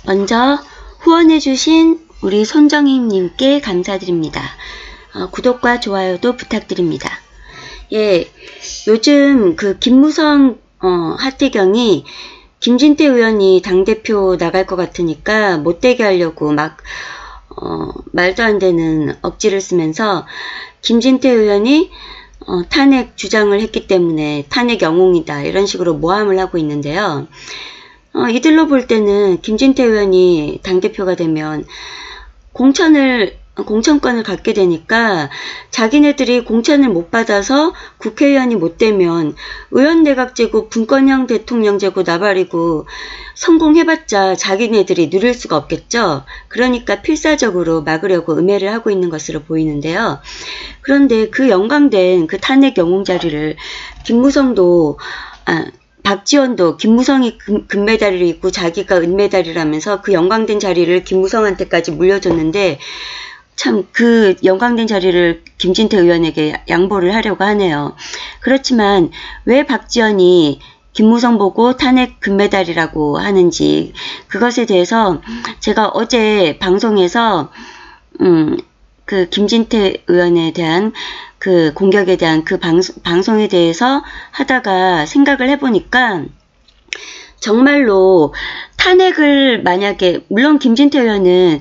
먼저 후원해주신 우리 손정임님께 감사드립니다. 구독과 좋아요도 부탁드립니다. 예, 요즘 그 김무성 하태경이 김진태 의원이 당대표 나갈 것 같으니까 못되게 하려고 막 말도 안 되는 억지를 쓰면서 김진태 의원이 탄핵 주장을 했기 때문에 탄핵 영웅이다 이런 식으로 모함을 하고 있는데요. 이들로 볼 때는 김진태 의원이 당대표가 되면 공천권을 갖게 되니까 자기네들이 공천을 못 받아서 국회의원이 못 되면 의원내각제고 분권형 대통령제고 나발이고 성공해봤자 자기네들이 누릴 수가 없겠죠. 그러니까 필사적으로 막으려고 음해를 하고 있는 것으로 보이는데요. 그런데 그 영광된 그 탄핵 영웅 자리를 박지원도 김무성이 금메달을 입고 자기가 은메달이라면서 그 영광된 자리를 김무성한테까지 물려줬는데 참 그 영광된 자리를 김진태 의원에게 양보를 하려고 하네요. 그렇지만 왜 박지원이 김무성 보고 탄핵 금메달이라고 하는지 그것에 대해서 제가 어제 방송에서 그 김진태 의원에 대한 그 공격에 대한 그 방송에 대해서 하다가 생각을 해보니까 정말로 탄핵을 만약에 물론 김진태 의원은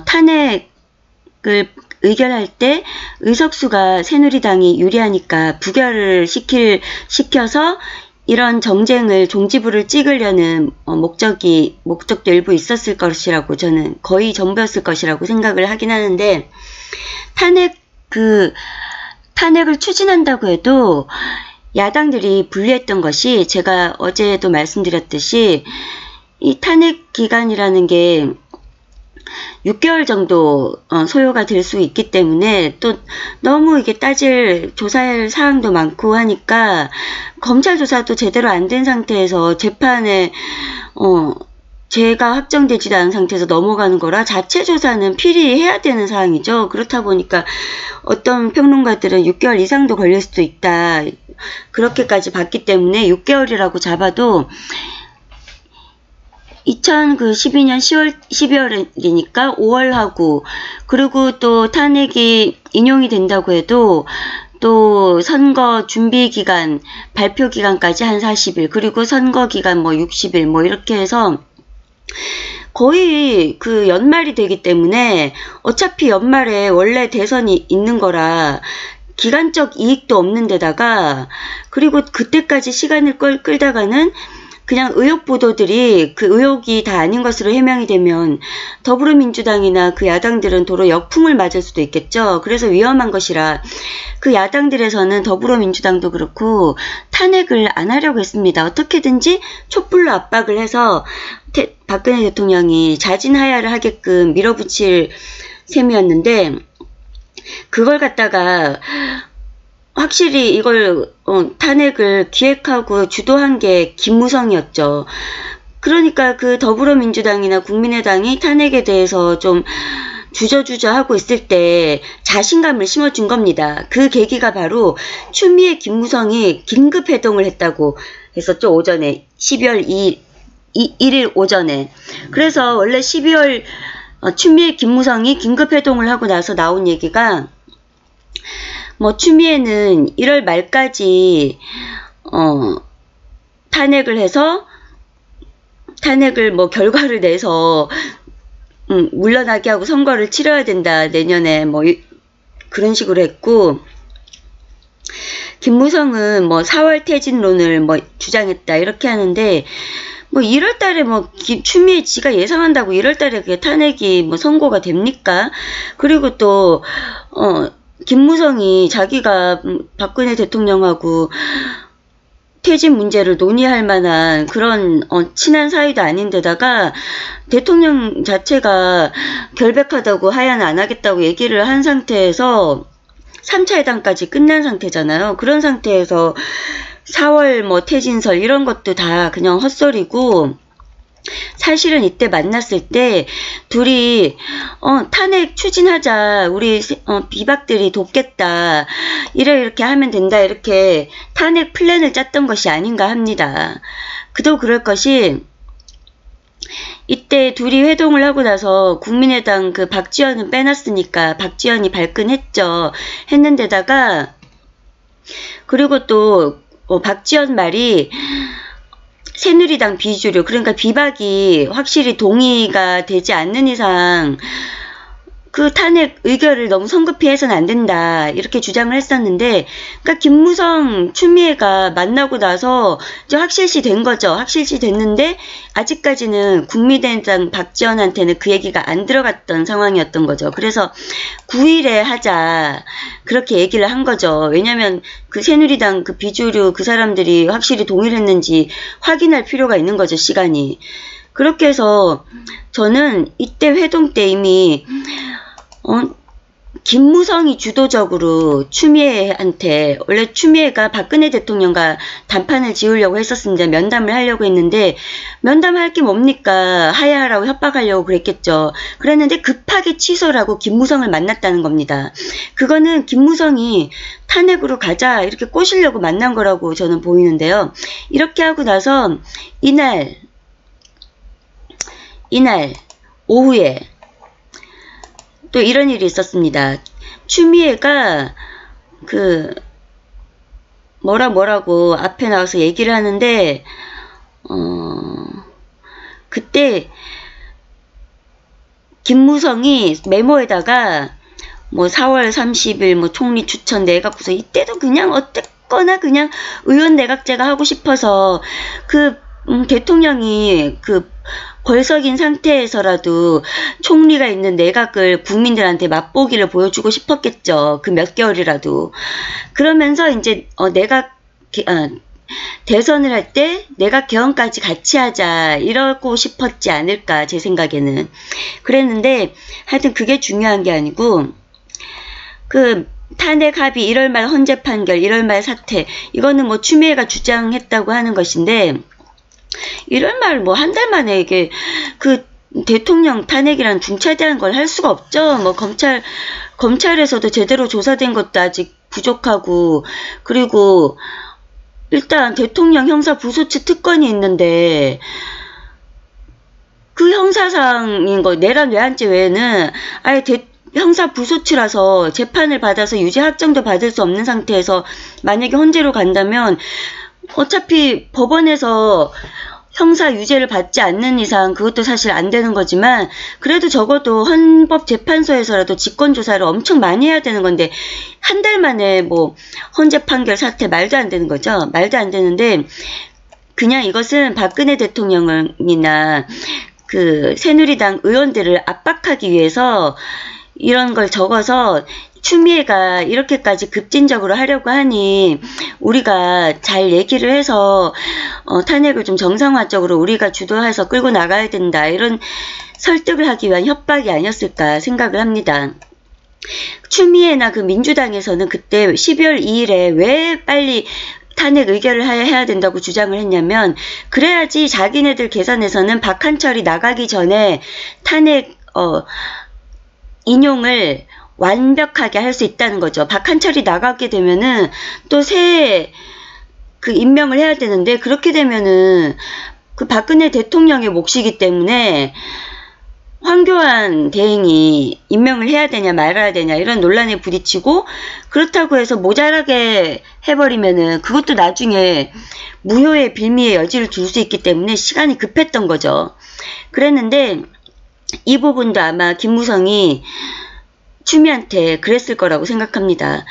탄핵을 의결할 때 의석수가 새누리당이 유리하니까 부결을 시켜서 이런 정쟁을 종지부를 찍으려는 목적도 일부 있었을 것이라고 저는 거의 전부였을 것이라고 생각을 하긴 하는데 탄핵을 추진한다고 해도 야당들이 분리했던 것이 제가 어제도 말씀드렸듯이 이 탄핵 기간이라는 게 6개월 정도 소요가 될 수 있기 때문에 또 너무 이게 조사할 사항도 많고 하니까 검찰 조사도 제대로 안 된 상태에서 재판에 죄가 확정되지도 않은 상태에서 넘어가는 거라 자체 조사는 필히 해야 되는 사항이죠. 그렇다 보니까 어떤 평론가들은 6개월 이상도 걸릴 수도 있다. 그렇게까지 봤기 때문에 6개월이라고 잡아도 2012년 12월이니까 5월하고 그리고 또 탄핵이 인용이 된다고 해도 또 선거 준비 기간, 발표 기간까지 한 40일 그리고 선거 기간 60일 이렇게 해서 거의 그 연말이 되기 때문에 어차피 연말에 원래 대선이 있는 거라 기간적 이익도 없는 데다가 그리고 그때까지 시간을 끌다가는 그냥 의혹 보도들이 그 의혹이 다 아닌 것으로 해명이 되면 더불어민주당이나 그 야당들은 도로 역풍을 맞을 수도 있겠죠. 그래서 위험한 것이라 그 야당들에서는 더불어민주당도 그렇고 탄핵을 안 하려고 했습니다. 어떻게든지 촛불로 압박을 해서 박근혜 대통령이 자진하야를 하게끔 밀어붙일 셈이었는데 그걸 갖다가 확실히 이걸 탄핵을 기획하고 주도한 게 김무성이었죠. 그러니까 그 더불어민주당이나 국민의당이 탄핵에 대해서 좀 주저주저 하고 있을 때 자신감을 심어준 겁니다. 그 계기가 바로 추미애 김무성이 긴급회동을 했다고 했었죠. 오전에 12월 1일 오전에. 그래서 원래 12월 추미애 김무성이 긴급회동을 하고 나서 나온 얘기가 추미애는 1월 말까지 탄핵을 결과를 내서 물러나게 하고 선거를 치러야 된다 내년에 그런 식으로 했고 김무성은 4월 퇴진론을 주장했다 이렇게 하는데 1월달에 추미애 지가 예상한다고 1월달에 그게 탄핵이 선고가 됩니까? 그리고 또 김무성이 자기가 박근혜 대통령하고 퇴진 문제를 논의할 만한 그런 친한 사이도 아닌데다가 대통령 자체가 결백하다고 하야는 안 하겠다고 얘기를 한 상태에서 3차 회담까지 끝난 상태잖아요. 그런 상태에서 4월 퇴진설 이런 것도 다 그냥 헛소리고 사실은 이때 만났을 때 둘이 탄핵 추진하자 우리 비박들이 돕겠다 이렇게 하면 된다 이렇게 탄핵 플랜을 짰던 것이 아닌가 합니다. 그도 그럴 것이 이때 둘이 회동을 하고 나서 국민의당 그 박지원은 빼놨으니까 박지원이 발끈했죠. 했는데다가 그리고 또 박지원 말이 새누리당 비주류, 그러니까 비박이 확실히 동의가 되지 않는 이상 그 탄핵 의결을 너무 성급히 해서는 안 된다, 이렇게 주장을 했었는데, 그러니까 김무성, 추미애가 만나고 나서 이제 확실시 된 거죠. 확실시 됐는데 아직까지는 국민의당 박지원한테는 그 얘기가 안 들어갔던 상황이었던 거죠. 그래서 9일에 하자, 그렇게 얘기를 한 거죠. 왜냐면 그 새누리당 그 비주류 그 사람들이 확실히 동의를 했는지 확인할 필요가 있는 거죠, 시간이. 그렇게 해서 저는 이때 회동 때 이미 김무성이 주도적으로 추미애한테, 원래 추미애가 박근혜 대통령과 단판을 지으려고 했었습니다. 면담을 하려고 했는데, 면담할 게 뭡니까? 하야하라고 협박하려고 그랬겠죠. 그랬는데 급하게 취소라고 김무성을 만났다는 겁니다. 그거는 김무성이 탄핵으로 가자 이렇게 꼬시려고 만난 거라고 저는 보이는데요. 이렇게 하고 나서 이날 오후에 또 이런 일이 있었습니다. 추미애가 그 뭐라고 앞에 나와서 얘기를 하는데 그때 김무성이 메모에다가 뭐 4월 30일 뭐 총리 추천 내각 구성, 이때도 그냥 어쨌거나 그냥 의원 내각제가 하고 싶어서 그 대통령이 그 벌석인 상태에서라도 총리가 있는 내각을 국민들한테 맛보기를 보여주고 싶었겠죠. 그 몇 개월이라도. 그러면서 이제 대선을 할 때 내각 개헌까지 같이 하자 이러고 싶었지 않을까, 제 생각에는. 그랬는데 하여튼 그게 중요한 게 아니고, 그 탄핵 합의 1월 말 헌재 판결, 1월 말 사퇴, 이거는 뭐 추미애가 주장했다고 하는 것인데, 1월 말 뭐 한 달 만에 이게 그 대통령 탄핵이란 중차대한 걸 할 수가 없죠. 뭐 검찰에서도 제대로 조사된 것도 아직 부족하고, 그리고 일단 대통령 형사 부소치 특권이 있는데 그 형사상인 거 내란 외환죄 외에는 아예 형사 부소치라서 재판을 받아서 유죄 확정도 받을 수 없는 상태에서 만약에 헌재로 간다면 어차피 법원에서 형사 유죄를 받지 않는 이상 그것도 사실 안 되는 거지만, 그래도 적어도 헌법재판소에서라도 직권조사를 엄청 많이 해야 되는 건데 한 달 만에 뭐 헌재 판결 사퇴, 말도 안 되는 거죠. 말도 안 되는데 그냥 이것은 박근혜 대통령이나 그 새누리당 의원들을 압박하기 위해서 이런 걸 적어서 추미애가 이렇게까지 급진적으로 하려고 하니 우리가 잘 얘기를 해서 탄핵을 좀 정상화적으로 우리가 주도해서 끌고 나가야 된다, 이런 설득을 하기 위한 협박이 아니었을까 생각을 합니다. 추미애나 그 민주당에서는 그때 12월 2일에 왜 빨리 탄핵 의결을 해야 된다고 주장을 했냐면, 그래야지 자기네들 계산에서는 박한철이 나가기 전에 탄핵 인용을 완벽하게 할 수 있다는 거죠. 박한철이 나가게 되면은 또 새 그 임명을 해야 되는데, 그렇게 되면은 그 박근혜 대통령의 몫이기 때문에 황교안 대행이 임명을 해야 되냐 말아야 되냐 이런 논란에 부딪히고, 그렇다고 해서 모자라게 해버리면은 그것도 나중에 무효의 빌미의 여지를 둘 수 있기 때문에 시간이 급했던 거죠. 그랬는데 이 부분도 아마 김무성이 추미애한테 그랬을 거라고 생각합니다.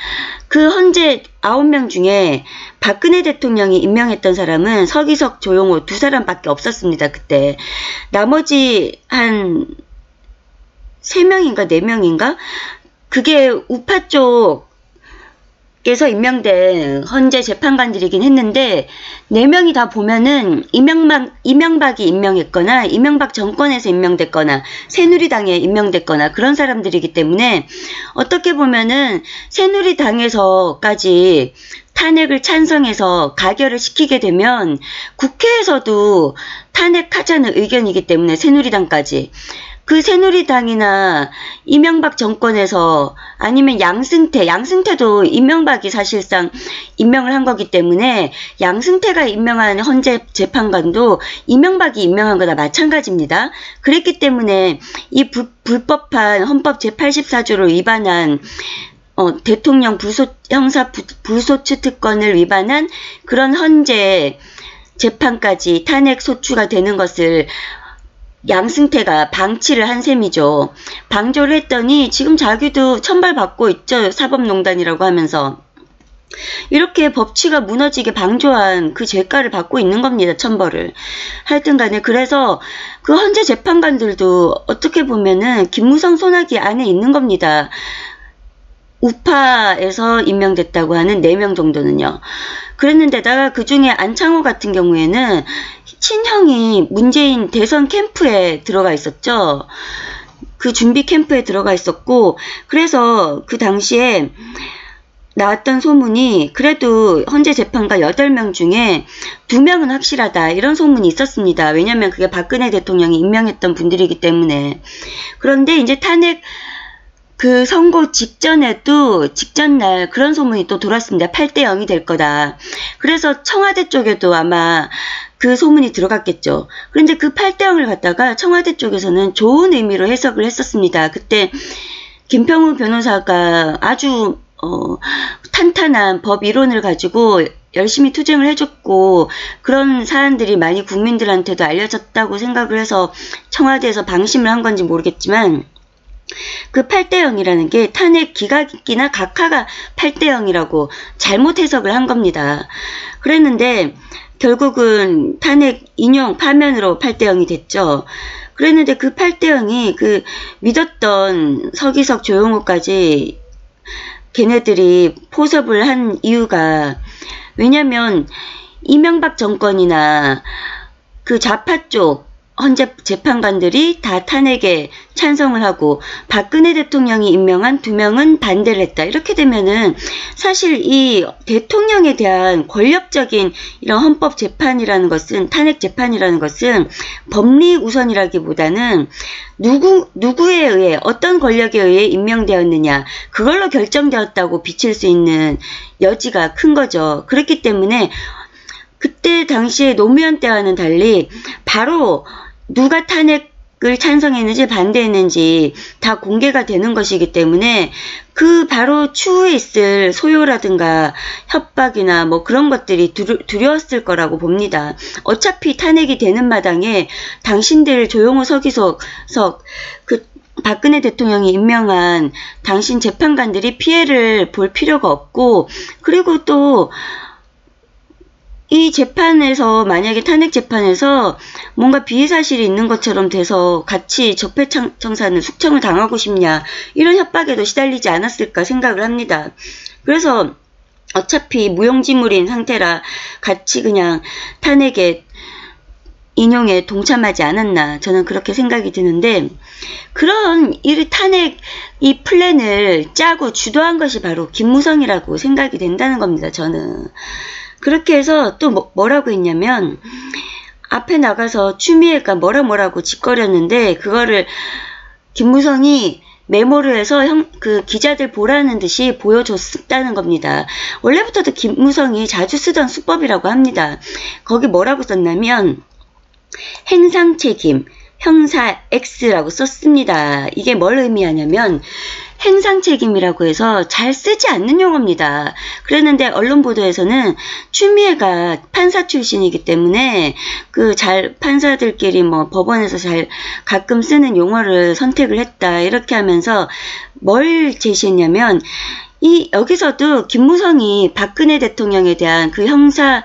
그 헌재 9명 중에 박근혜 대통령이 임명했던 사람은 서기석, 조용호 두 사람밖에 없었습니다. 그때 나머지 한 3명인가 4명인가 그게 우파 쪽에서 임명된 헌재 재판관들이긴 했는데, 4명이 다 보면은 이명박이 임명했거나 이명박 정권에서 임명됐거나 새누리당에 임명됐거나 그런 사람들이기 때문에, 어떻게 보면은 새누리당에서까지 탄핵을 찬성해서 가결을 시키게 되면 국회에서도 탄핵하자는 의견이기 때문에 새누리당까지, 그 새누리당이나 이명박 정권에서 아니면 양승태도 이명박이 사실상 임명을 한 거기 때문에 양승태가 임명한 헌재 재판관도 이명박이 임명한 거나 마찬가지입니다. 그랬기 때문에 이 불법한 헌법 제84조를 위반한 대통령 형사 불소추 특권을 위반한 그런 헌재 재판까지 탄핵 소추가 되는 것을 양승태가 방치를 한 셈이죠. 방조를 했더니 지금 자기도 천벌받고 있죠. 사법농단이라고 하면서. 이렇게 법치가 무너지게 방조한 그 죄가를 받고 있는 겁니다. 천벌을. 하여튼 간에 그래서 그 헌재 재판관들도 어떻게 보면은 김무성 손아귀 안에 있는 겁니다. 우파에서 임명됐다고 하는 4명 정도는요. 그랬는데다가 그 중에 안창호 같은 경우에는 친형이 문재인 대선 캠프에 들어가 있었죠. 그 준비 캠프에 들어가 있었고, 그래서 그 당시에 나왔던 소문이 그래도 헌재 재판관 8명 중에 2명은 확실하다, 이런 소문이 있었습니다. 왜냐면 그게 박근혜 대통령이 임명했던 분들이기 때문에. 그런데 이제 탄핵 그 선고 직전에도 직전날 그런 소문이 또 돌았습니다. 8대 0이 될 거다. 그래서 청와대 쪽에도 아마 그 소문이 들어갔겠죠. 그런데 그 8대 0을 갖다가 청와대 쪽에서는 좋은 의미로 해석을 했었습니다. 그때 김평우 변호사가 아주 탄탄한 법 이론을 가지고 열심히 투쟁을 해줬고, 그런 사안들이 많이 국민들한테도 알려졌다고 생각을 해서 청와대에서 방심을 한 건지 모르겠지만, 그 8대 0이라는 게 탄핵 기각이나 각하가 8대 0이라고 잘못 해석을 한 겁니다. 그랬는데 결국은 탄핵 인용 파면으로 8대 0이 됐죠. 그랬는데 그 8대 0이 그 믿었던 서기석 조용호까지 걔네들이 포섭을 한 이유가, 왜냐면 이명박 정권이나 그 좌파 쪽 헌재 재판관들이 다 탄핵에 찬성을 하고 박근혜 대통령이 임명한 2명은 반대를 했다. 이렇게 되면은 사실 이 대통령에 대한 권력적인 이런 헌법 재판이라는 것은, 탄핵 재판이라는 것은 법리 우선이라기보다는 누구에 의해, 어떤 권력에 의해 임명되었느냐, 그걸로 결정되었다고 비칠 수 있는 여지가 큰 거죠. 그렇기 때문에 그때 당시에 노무현 때와는 달리 바로 누가 탄핵을 찬성했는지 반대했는지 다 공개가 되는 것이기 때문에 그 바로 추후에 있을 소요라든가 협박이나 뭐 그런 것들이 두려웠을 거라고 봅니다. 어차피 탄핵이 되는 마당에 당신들 조용호 서기석 그 박근혜 대통령이 임명한 당신 재판관들이 피해를 볼 필요가 없고, 그리고 또 이 재판에서 만약에 탄핵 재판에서 뭔가 비의사실이 있는 것처럼 돼서 같이 적폐청산을 숙청을 당하고 싶냐, 이런 협박에도 시달리지 않았을까 생각을 합니다. 그래서 어차피 무용지물인 상태라 같이 그냥 탄핵에 인용에 동참하지 않았나, 저는 그렇게 생각이 드는데, 그런 이 탄핵 이 플랜을 짜고 주도한 것이 바로 김무성이라고 생각이 된다는 겁니다. 저는 그렇게 해서 또 뭐라고 했냐면, 앞에 나가서 추미애가 뭐라고 짓거렸는데 그거를 김무성이 메모를 해서 그 기자들 보라는 듯이 보여줬다는 겁니다. 원래부터도 김무성이 자주 쓰던 수법이라고 합니다. 거기 뭐라고 썼냐면 행상책임, 형사 X라고 썼습니다. 이게 뭘 의미하냐면 행상책임이라고 해서 잘 쓰지 않는 용어입니다. 그랬는데 언론 보도에서는 추미애가 판사 출신이기 때문에 판사들끼리 뭐 법원에서 잘 가끔 쓰는 용어를 선택을 했다, 이렇게 하면서 뭘 제시했냐면, 여기서도 김무성이 박근혜 대통령에 대한 그 형사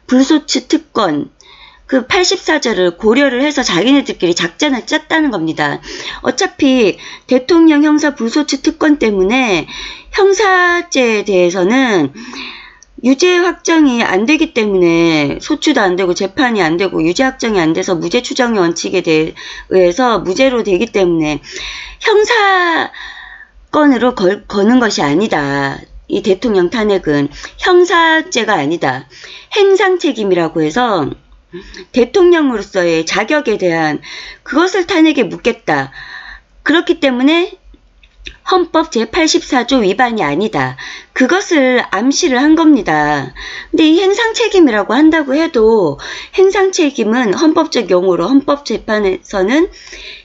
불소추 특권, 그 84조를 고려를 해서 자기네들끼리 작전을 짰다는 겁니다. 어차피 대통령 형사 불소추 특권 때문에 형사죄에 대해서는 유죄 확정이 안 되기 때문에 소추도 안 되고 재판이 안 되고 유죄 확정이 안 돼서 무죄 추정의 원칙에 의해서 무죄로 되기 때문에 형사건으로 거는 것이 아니다. 이 대통령 탄핵은 형사죄가 아니다. 행상책임이라고 해서 대통령으로서의 자격에 대한 그것을 탄핵에 묻겠다. 그렇기 때문에 헌법 제84조 위반이 아니다. 그것을 암시를 한 겁니다. 근데 이 행상책임이라고 한다고 해도 행상책임은 헌법적 용어로 헌법재판에서는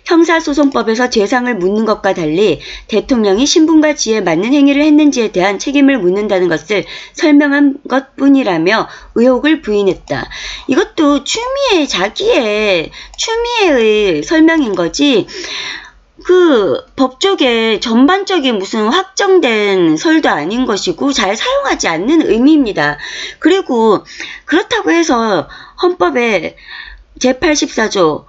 형사소송법에서 재상을 묻는 것과 달리 대통령이 신분과 지위에 맞는 행위를 했는지에 대한 책임을 묻는다는 것을 설명한 것뿐이라며 의혹을 부인했다. 이것도 자기의 추미애의 설명인 거지 그 법조계 전반적인 무슨 확정된 설도 아닌 것이고 잘 사용하지 않는 의미입니다. 그리고 그렇다고 해서 헌법의 제84조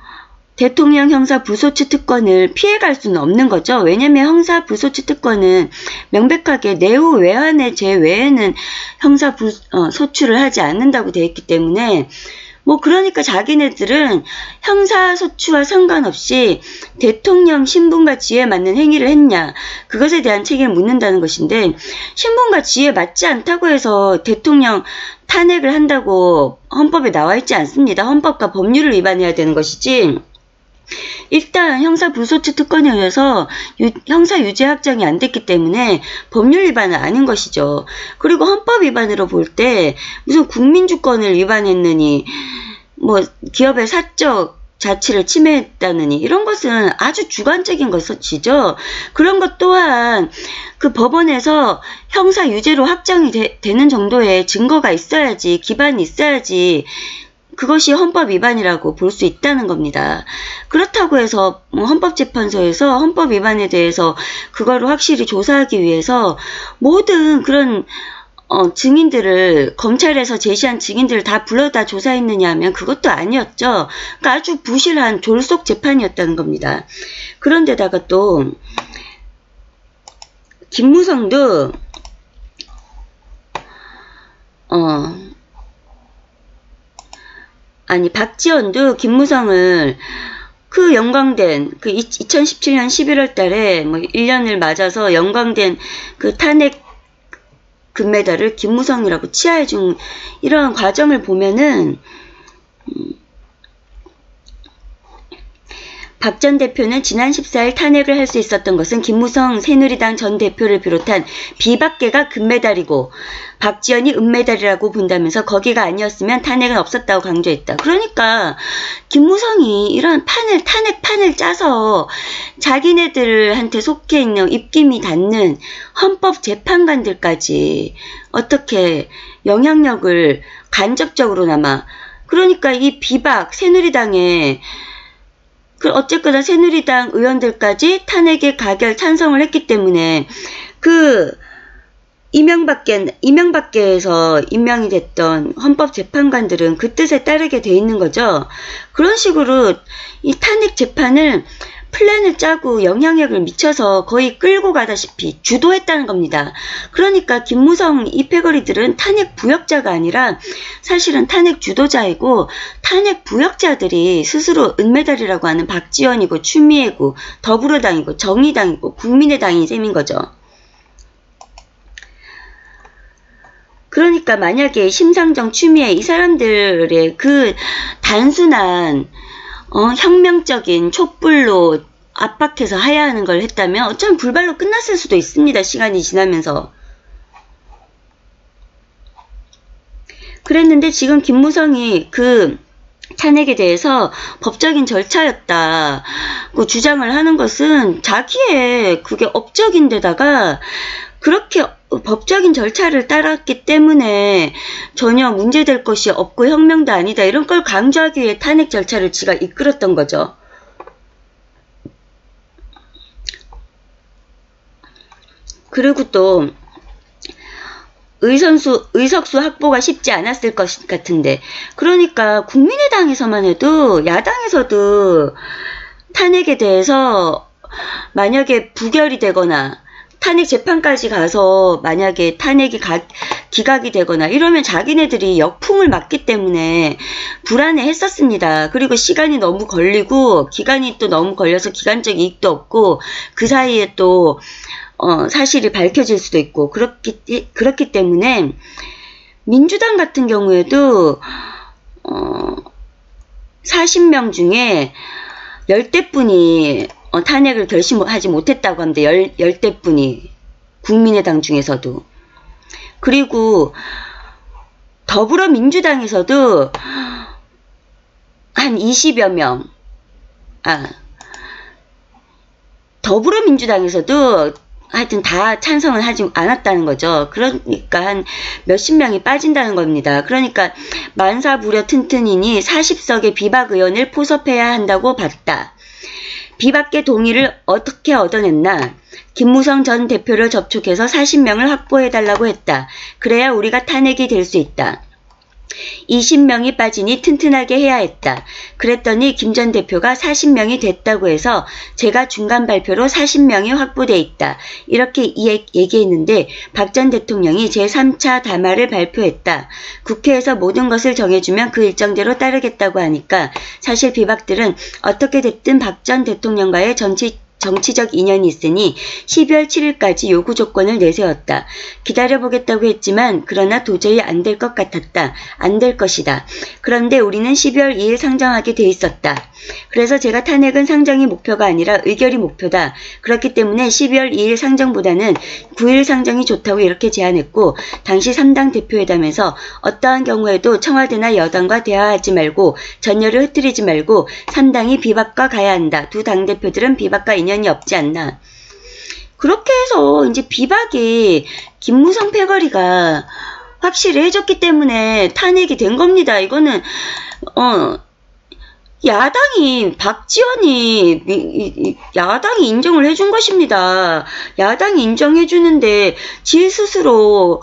대통령 형사 부소추 특권을 피해갈 수는 없는 거죠. 왜냐하면 형사 부소추 특권은 명백하게 내후 외환의 제외에는 형사 소추를 하지 않는다고 되어 있기 때문에 그러니까 자기네들은 형사소추와 상관없이 대통령 신분과 지위에 맞는 행위를 했냐 그것에 대한 책임을 묻는다는 것인데 신분과 지위에 맞지 않다고 해서 대통령 탄핵을 한다고 헌법에 나와 있지 않습니다. 헌법과 법률을 위반해야 되는 것이지 일단 형사 불소추 특권에 의해서 형사 유죄 확정이 안 됐기 때문에 법률 위반은 아닌 것이죠. 그리고 헌법 위반으로 볼 때 무슨 국민주권을 위반했느니 기업의 사적 자치를 침해했다느니 이런 것은 아주 주관적인 것이죠. 그런 것 또한 그 법원에서 형사 유죄로 확정이 되는 정도의 증거가 있어야지 기반이 있어야지 그것이 헌법 위반이라고 볼 수 있다는 겁니다. 그렇다고 해서 헌법재판소에서 헌법 위반에 대해서 그거를 확실히 조사하기 위해서 모든 그런 증인들을 검찰에서 제시한 증인들을 다 불러다 조사했느냐 하면 그것도 아니었죠. 그러니까 아주 부실한 졸속 재판이었다는 겁니다. 그런데다가 또 김무성도 박지원도 김무성을 그 연광된 그 2017년 11월 달에 1년을 맞아서 연광된 그 탄핵 금메달을 김무성이라고 치하해준 이런 과정을 보면은 박 전 대표는 지난 14일 탄핵을 할 수 있었던 것은 김무성 새누리당 전 대표를 비롯한 비박계가 금메달이고 박지원이 은메달이라고 본다면서 거기가 아니었으면 탄핵은 없었다고 강조했다. 그러니까 김무성이 이런 탄핵판을 짜서 자기네들한테 속해 있는 입김이 닿는 헌법재판관들까지 어떻게 영향력을 간접적으로나마 그러니까 이 비박 새누리당에 어쨌거나 새누리당 의원들까지 탄핵에 가결 찬성을 했기 때문에 그 이명박계에서 임명이 됐던 헌법재판관들은 그 뜻에 따르게 돼 있는 거죠. 그런 식으로 이 탄핵 재판을 플랜을 짜고 영향력을 미쳐서 거의 끌고 가다시피 주도했다는 겁니다. 그러니까 김무성 이 패거리들은 탄핵 부역자가 아니라 사실은 탄핵 주도자이고 탄핵 부역자들이 스스로 은메달이라고 하는 박지원이고 추미애고 더불어당이고 정의당이고 국민의당인 셈인 거죠. 그러니까 만약에 심상정, 추미애 이 사람들의 그 단순한 혁명적인 촛불로 압박해서 하야하는 걸 했다면 어쩌면 불발로 끝났을 수도 있습니다. 시간이 지나면서. 그랬는데 지금 김무성이 그 탄핵에 대해서 법적인 절차였다고 주장을 하는 것은 자기의 그게 업적인데다가 그렇게 법적인 절차를 따랐기 때문에 전혀 문제될 것이 없고 혁명도 아니다 이런 걸 강조하기 위해 탄핵 절차를 지가 이끌었던 거죠. 그리고 또 의석수 확보가 쉽지 않았을 것 같은데 그러니까 국민의당에서만 해도 야당에서도 탄핵에 대해서 만약에 부결이 되거나 탄핵 재판까지 가서 만약에 탄핵이 기각이 되거나 이러면 자기네들이 역풍을 맞기 때문에 불안해했었습니다. 그리고 시간이 너무 걸리고 기간이 또 너무 걸려서 기간적 이익도 없고 그 사이에 또 사실이 밝혀질 수도 있고 그렇기 때문에 민주당 같은 경우에도 40명 중에 10대뿐이 탄핵을 결심하지 못했다고 합니다. 10대뿐이. 국민의당 중에서도. 그리고 더불어민주당에서도 한 20여 명, 더불어민주당에서도 하여튼 다 찬성을 하지 않았다는 거죠. 그러니까 한 몇십 명이 빠진다는 겁니다. 그러니까 만사부려 튼튼이니 40석의 비박 의원을 포섭해야 한다고 봤다. 비박계 동의를 어떻게 얻어냈나? 김무성 전 대표를 접촉해서 40명을 확보해달라고 했다. 그래야 우리가 탄핵이 될 수 있다. 20명이 빠지니 튼튼하게 해야 했다. 그랬더니 김 전 대표가 40명이 됐다고 해서 제가 중간 발표로 40명이 확보돼 있다. 이렇게 얘기했는데 박 전 대통령이 제3차 담화를 발표했다. 국회에서 모든 것을 정해주면 그 일정대로 따르겠다고 하니까 사실 비박들은 어떻게 됐든 박 전 대통령과의 정치적 인연이 있으니 12월 7일까지 요구 조건을 내세웠다. 기다려보겠다고 했지만 그러나 도저히 안 될 것 같았다. 안 될 것이다. 그런데 우리는 12월 2일 상정하게 돼 있었다. 그래서 제가 탄핵은 상정이 목표가 아니라 의결이 목표다. 그렇기 때문에 12월 2일 상정보다는 9일 상정이 좋다고 이렇게 제안했고 당시 3당 대표회담에서 어떠한 경우에도 청와대나 여당과 대화하지 말고 전열을 흐트리지 말고 3당이 비박과 가야 한다. 두 당대표들은 비박과 인연이 없지 않나. 그렇게 해서 이제 비박이 김무성 패거리가 확실해졌기 때문에 탄핵이 된 겁니다. 이거는 야당이 야당이 인정을 해준 것입니다. 야당이 인정해주는데 지 스스로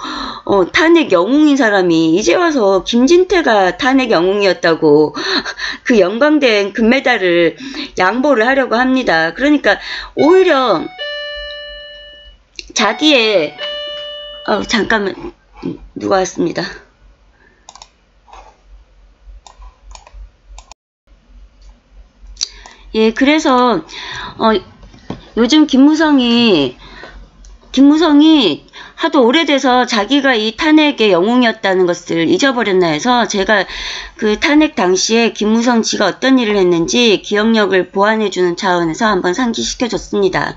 탄핵 영웅인 사람이 이제 와서 김진태가 탄핵 영웅이었다고 그 영광된 금메달을 양보를 하려고 합니다. 그러니까 오히려 자기의 잠깐만 누가 왔습니다. 예, 그래서 요즘 김무성이 하도 오래돼서 자기가 이 탄핵의 영웅이었다는 것을 잊어버렸나 해서 제가 그 탄핵 당시에 김무성 지가 어떤 일을 했는지 기억력을 보완해주는 차원에서 한번 상기시켜줬습니다.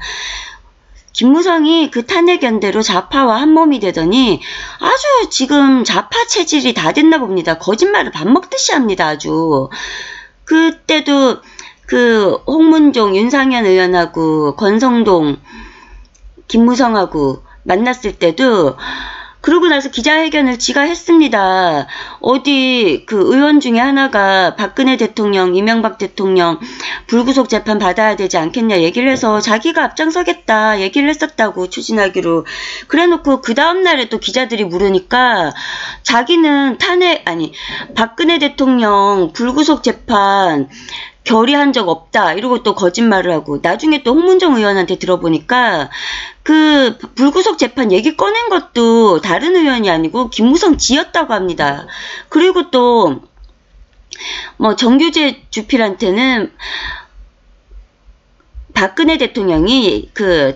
김무성이 그 탄핵 연대로 좌파와 한몸이 되더니 아주 지금 좌파 체질이 다 됐나 봅니다. 거짓말을 밥 먹듯이 합니다. 아주. 그때도 그 홍문종, 윤상현 의원하고 권성동, 김무성하고 만났을 때도 그러고 나서 기자회견을 지가 했습니다. 어디 그 의원 중에 하나가 박근혜 대통령, 이명박 대통령 불구속 재판 받아야 되지 않겠냐 얘기를 해서 자기가 앞장서겠다 얘기를 했었다고 추진하기로. 그래놓고 그 다음날에 또 기자들이 물으니까 자기는 박근혜 대통령 불구속 재판 결의한 적 없다 이러고 또 거짓말을 하고 나중에 또 홍문종 의원한테 들어보니까 그 불구속 재판 얘기 꺼낸 것도 다른 의원이 아니고 김무성 지였다고 합니다. 그리고 또 뭐 정규재 주필한테는 박근혜 대통령이 그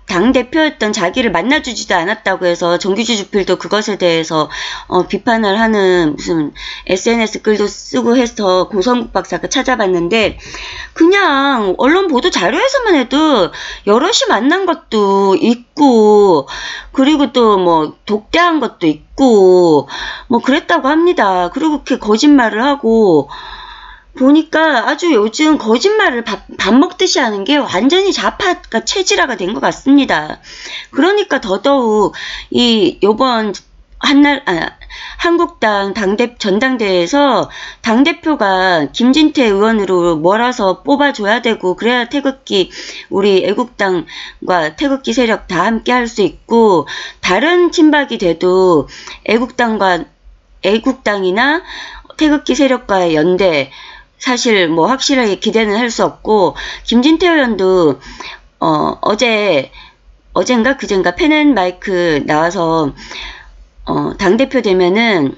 당 대표였던 자기를 만나주지도 않았다고 해서 정규재 주필도 그것에 대해서 비판을 하는 무슨 SNS 글도 쓰고 해서 고성국 박사가 찾아봤는데 그냥 언론 보도 자료에서만 해도 여럿이 만난 것도 있고 그리고 또 뭐 독대한 것도 있고 뭐 그랬다고 합니다. 그리고 그렇게 거짓말을 하고 보니까 아주 요즘 거짓말을 밥 먹듯이 하는 게 완전히 좌파가 체질화가 된 것 같습니다. 그러니까 더더욱 요번 한국당 전당대회에서 당대표가 김진태 의원으로 몰아서 뽑아줘야 되고 그래야 태극기 우리 애국당과 태극기 세력 다 함께 할 수 있고 다른 친박이 돼도 애국당이나 태극기 세력과의 연대 사실 뭐 확실하게 기대는 할 수 없고 김진태 의원도 어젠가 그젠가 펜앤마이크 나와서 당대표 되면은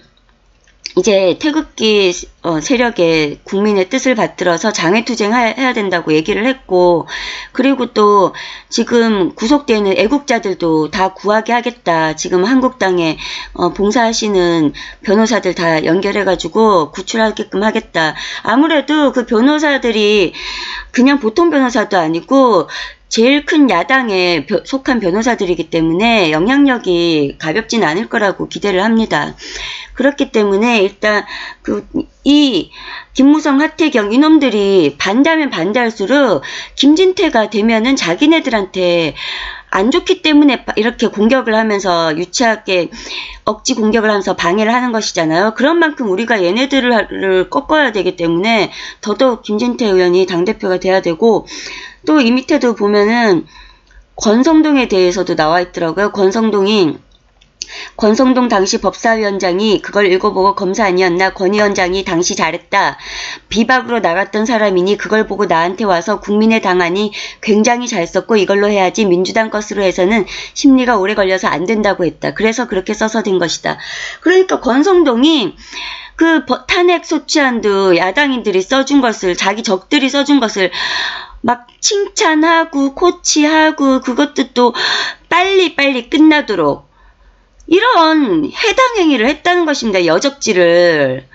이제 태극기 세력의 국민의 뜻을 받들어서 장외투쟁해야 된다고 얘기를 했고, 그리고 또 지금 구속되어 있는 애국자들도 다 구하게 하겠다. 지금 한국당에 봉사하시는 변호사들 다 연결해가지고 구출하게끔 하겠다. 아무래도 그 변호사들이 그냥 보통 변호사도 아니고 제일 큰 야당에 속한 변호사들이기 때문에 영향력이 가볍진 않을 거라고 기대를 합니다. 그렇기 때문에 일단 이 김무성, 하태경 이놈들이 반대하면 반대할수록 김진태가 되면은 자기네들한테 안 좋기 때문에 이렇게 공격을 하면서 유치하게 억지 공격을 하면서 방해를 하는 것이잖아요. 그런 만큼 우리가 얘네들을 꺾어야 되기 때문에 더더욱 김진태 의원이 당대표가 돼야 되고, 또 이 밑에도 보면은 권성동에 대해서도 나와 있더라고요. 권성동 당시 법사위원장이 그걸 읽어보고 검사 아니었나? 권 위원장이 당시 잘했다. 비박으로 나갔던 사람이니 그걸 보고 나한테 와서 국민의 당하니 굉장히 잘 썼고 이걸로 해야지 민주당 것으로 해서는 심리가 오래 걸려서 안 된다고 했다. 그래서 그렇게 써서 된 것이다. 그러니까 권성동이 그 탄핵 소추안도 야당인들이 써준 것을, 자기 적들이 써준 것을 막 칭찬하고 코치하고 그것도 또 빨리빨리 끝나도록 이런 해당 행위를 했다는 것입니다. 여적지를.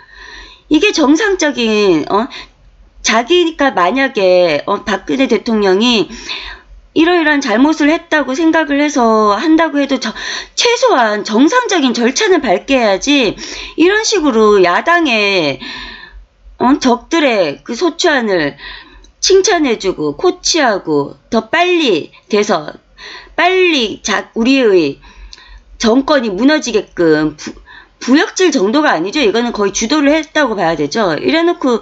이게 정상적인 자기가 만약에 박근혜 대통령이 이러이러한 잘못을 했다고 생각을 해서 한다고 해도 최소한 정상적인 절차는 밟게 해야지, 이런 식으로 야당의 적들의 그 소추안을 칭찬해주고 코치하고 더 빨리 돼서 빨리 우리의 정권이 무너지게끔 부역질 정도가 아니죠. 이거는 거의 주도를 했다고 봐야 되죠. 이래놓고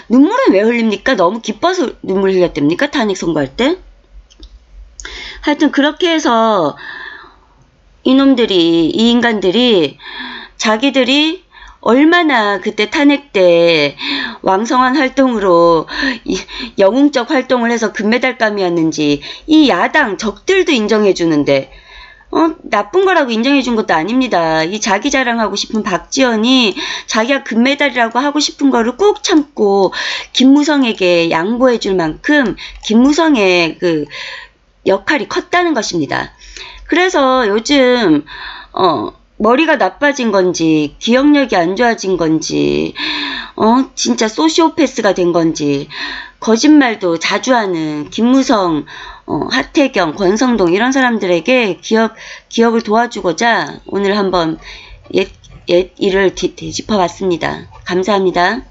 눈물은 왜 흘립니까? 너무 기뻐서 눈물 흘렸답니까? 탄핵 선고할 때? 하여튼 그렇게 해서 이 인간들이 자기들이 얼마나 그때 탄핵 때 왕성한 활동으로 영웅적 활동을 해서 금메달감이었는지 이 야당 적들도 인정해 주는데 나쁜 거라고 인정해 준 것도 아닙니다. 이 자기 자랑하고 싶은 박지원이 자기가 금메달이라고 하고 싶은 거를 꾹 참고 김무성에게 양보해 줄 만큼 김무성의 그 역할이 컸다는 것입니다. 그래서 요즘 머리가 나빠진 건지 기억력이 안 좋아진 건지 진짜 소시오패스가 된 건지 거짓말도 자주 하는 김무성, 하태경, 권성동 이런 사람들에게 기억을 도와주고자 오늘 한번 옛 일을 되짚어 봤습니다. 감사합니다.